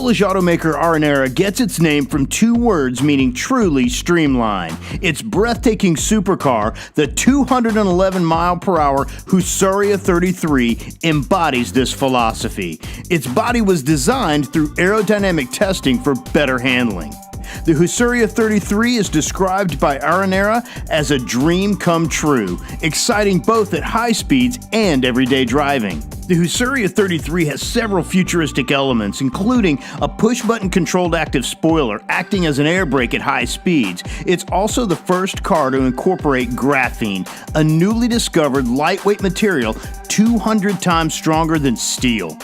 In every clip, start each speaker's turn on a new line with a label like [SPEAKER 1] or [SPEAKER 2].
[SPEAKER 1] Polish automaker Aranera gets its name from two words meaning truly streamlined. Its breathtaking supercar, the 211-mile-per-hour Husaria 33, embodies this philosophy. Its body was designed through aerodynamic testing for better handling. The Husaria 33 is described by Aranera as a dream come true, exciting both at high speeds and everyday driving. The Husaria 33 has several futuristic elements, including a push-button controlled active spoiler acting as an air brake at high speeds. It's also the first car to incorporate graphene, a newly discovered lightweight material 200 times stronger than steel.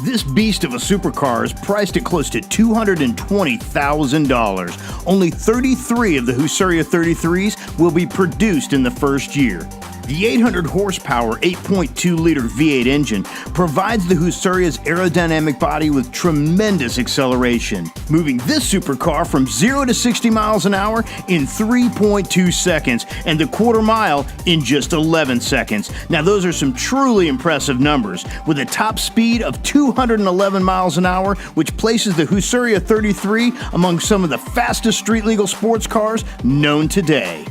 [SPEAKER 1] This beast of a supercar is priced at close to $220,000. Only 33 of the Husaria 33s will be produced in the first year. The 800-horsepower 8.2-liter V8 engine provides the Husaria's aerodynamic body with tremendous acceleration, moving this supercar from 0 to 60 miles an hour in 3.2 seconds and the quarter mile in just 11 seconds. Now those are some truly impressive numbers, with a top speed of 211 miles an hour, which places the Husaria 33 among some of the fastest street-legal sports cars known today.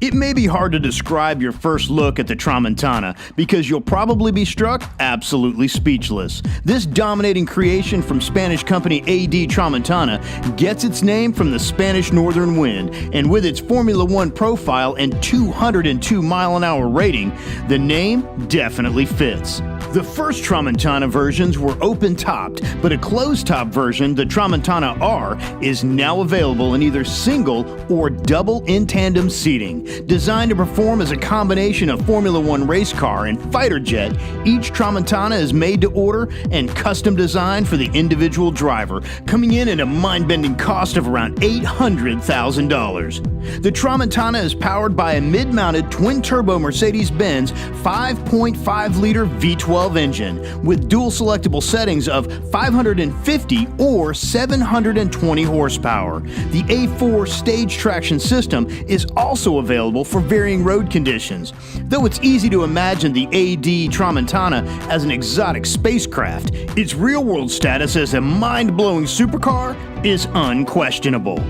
[SPEAKER 1] It may be hard to describe your first look at the Tramontana because you'll probably be struck absolutely speechless. This dominating creation from Spanish company AD Tramontana gets its name from the Spanish northern wind, and with its Formula One profile and 202-mile-an-hour rating, the name definitely fits. The first Tramontana versions were open-topped, but a closed-top version, the Tramontana R, is now available in either single or double in-tandem seating. Designed to perform as a combination of Formula One race car and fighter jet, each Tramontana is made to order and custom designed for the individual driver, coming in at a mind-bending cost of around $800,000. The Tramontana is powered by a mid-mounted twin-turbo Mercedes-Benz 5.5-liter V12 engine with dual selectable settings of 550 or 720 horsepower. The A4 stage traction system is also available for varying road conditions. Though it's easy to imagine the AD Tramontana as an exotic spacecraft, its real-world status as a mind-blowing supercar is unquestionable.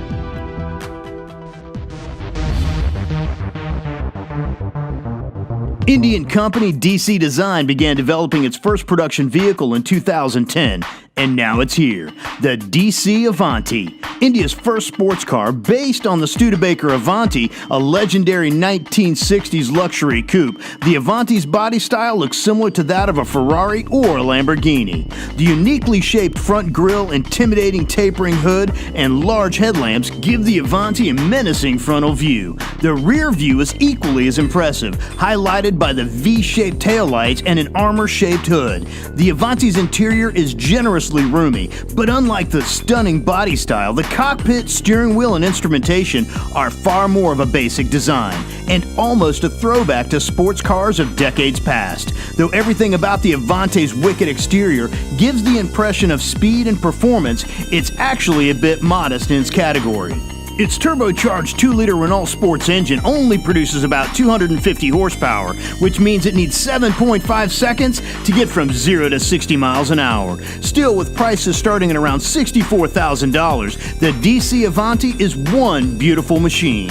[SPEAKER 1] Indian company DC Design began developing its first production vehicle in 2010, and now it's here, the DC Avanti, India's first sports car based on the Studebaker Avanti, a legendary 1960s luxury coupe. The Avanti's body style looks similar to that of a Ferrari or a Lamborghini. The uniquely shaped front grille, intimidating tapering hood, and large headlamps give the Avanti a menacing frontal view. The rear view is equally as impressive, highlighted by the V-shaped taillights and an armor-shaped hood. The Avanti's interior is generously roomy, but unlike the stunning body style, the cockpit, steering wheel, and instrumentation are far more of a basic design, and almost a throwback to sports cars of decades past. Though everything about the Avanti's wicked exterior gives the impression of speed and performance, it's actually a bit modest in its category. Its turbocharged 2-liter Renault Sports engine only produces about 250 horsepower, which means it needs 7.5 seconds to get from 0 to 60 miles an hour. Still, with prices starting at around $64,000, the DC Avanti is one beautiful machine.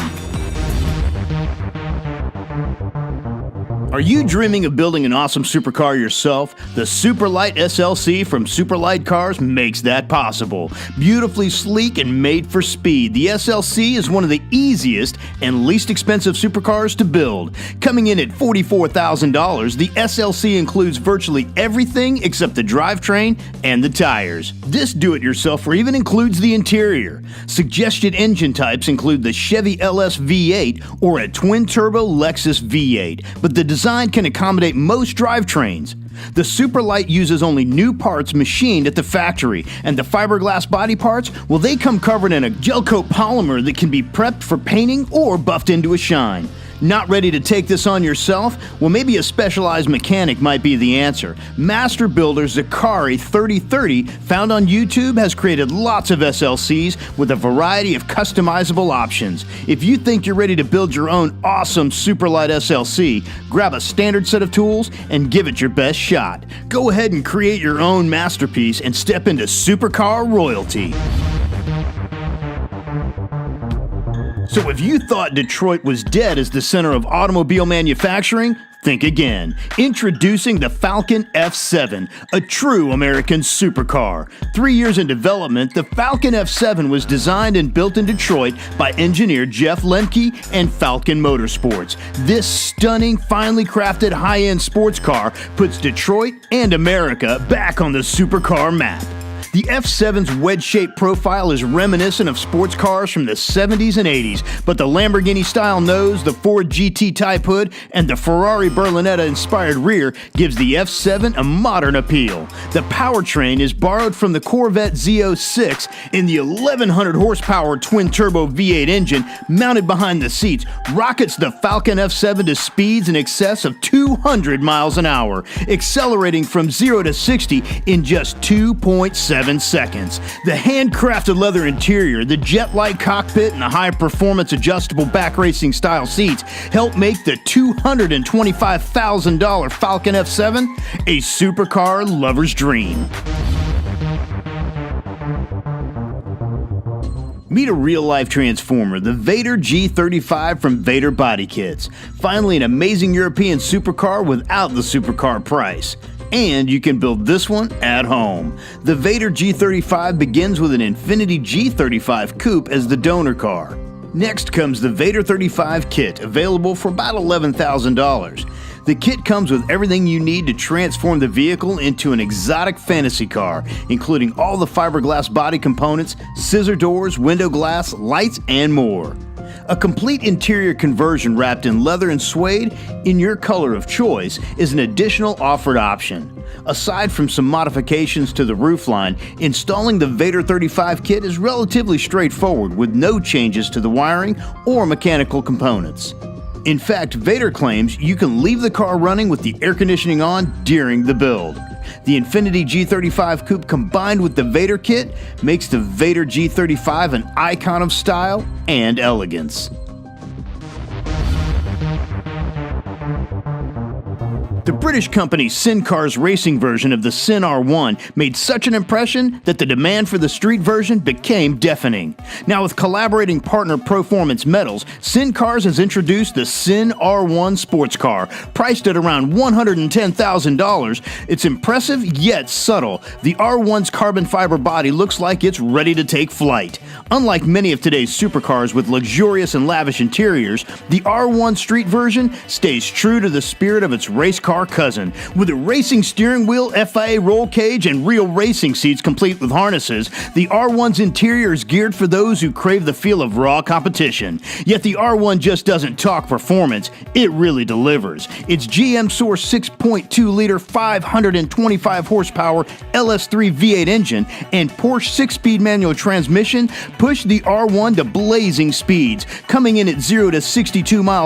[SPEAKER 1] Are you dreaming of building an awesome supercar yourself? The Superlight SLC from Superlight Cars makes that possible. Beautifully sleek and made for speed, the SLC is one of the easiest and least expensive supercars to build. Coming in at $44,000, the SLC includes virtually everything except the drivetrain and the tires. This do-it-yourselfer even includes the interior. Suggested engine types include the Chevy LS V8 or a twin-turbo Lexus V8, but the design can accommodate most drivetrains. The Superlight uses only new parts machined at the factory, and the fiberglass body parts, well, they come covered in a gel coat polymer that can be prepped for painting or buffed into a shine. Not ready to take this on yourself? Well, maybe a specialized mechanic might be the answer. Master builder Zakari 3030, found on YouTube, has created lots of SLCs with a variety of customizable options. If you think you're ready to build your own awesome Superlight SLC, grab a standard set of tools and give it your best shot. Go ahead and create your own masterpiece and step into supercar royalty. So if you thought Detroit was dead as the center of automobile manufacturing, think again. Introducing the Falcon F7, a true American supercar. 3 years in development, the Falcon F7 was designed and built in Detroit by engineer Jeff Lemke and Falcon Motorsports. This stunning, finely crafted high-end sports car puts Detroit and America back on the supercar map. The F7's wedge-shaped profile is reminiscent of sports cars from the 70s and 80s, but the Lamborghini-style nose, the Ford GT-type hood, and the Ferrari Berlinetta-inspired rear gives the F7 a modern appeal. The powertrain is borrowed from the Corvette Z06 in the 1,100-horsepower twin-turbo V8 engine mounted behind the seats, rockets the Falcon F7 to speeds in excess of 200 miles an hour, accelerating from 0 to 60 in just 2.7 seconds. The handcrafted leather interior, the jet-like cockpit, and the high-performance adjustable back racing style seats help make the $225,000 Falcon F7 a supercar lover's dream. Meet a real-life transformer, the Vader G35 from Vader Body Kits. Finally, an amazing European supercar without the supercar price. And you can build this one at home. The Vader G35 begins with an Infiniti G35 Coupe as the donor car. Next comes the Vader 35 kit, available for about $11,000. The kit comes with everything you need to transform the vehicle into an exotic fantasy car, including all the fiberglass body components, scissor doors, window glass, lights, and more. A complete interior conversion wrapped in leather and suede in your color of choice is an additional offered option. Aside from some modifications to the roofline, installing the Vader 35 kit is relatively straightforward with no changes to the wiring or mechanical components. In fact, Vader claims you can leave the car running with the air conditioning on during the build. The Infiniti G35 Coupe combined with the Vader kit makes the Vader G35 an icon of style and elegance. The British company Supercars racing version of the Sin R1 made such an impression that the demand for the street version became deafening. Now, with collaborating partner Performance Metals, Supercars has introduced the Sin R1 sports car, priced at around $110,000. It's impressive yet subtle. The R1's carbon fiber body looks like it's ready to take flight. Unlike many of today's supercars with luxurious and lavish interiors, the R1 street version stays true to the spirit of its race car cousin. With a racing steering wheel, FIA roll cage, and real racing seats complete with harnesses, the R1's interior is geared for those who crave the feel of raw competition. Yet the R1 just doesn't talk performance, it really delivers. Its GM Source 6.2-liter 525 horsepower LS3 V8 engine and Porsche 6-speed manual transmission push the R1 to blazing speeds, coming in at 0 to 62 miles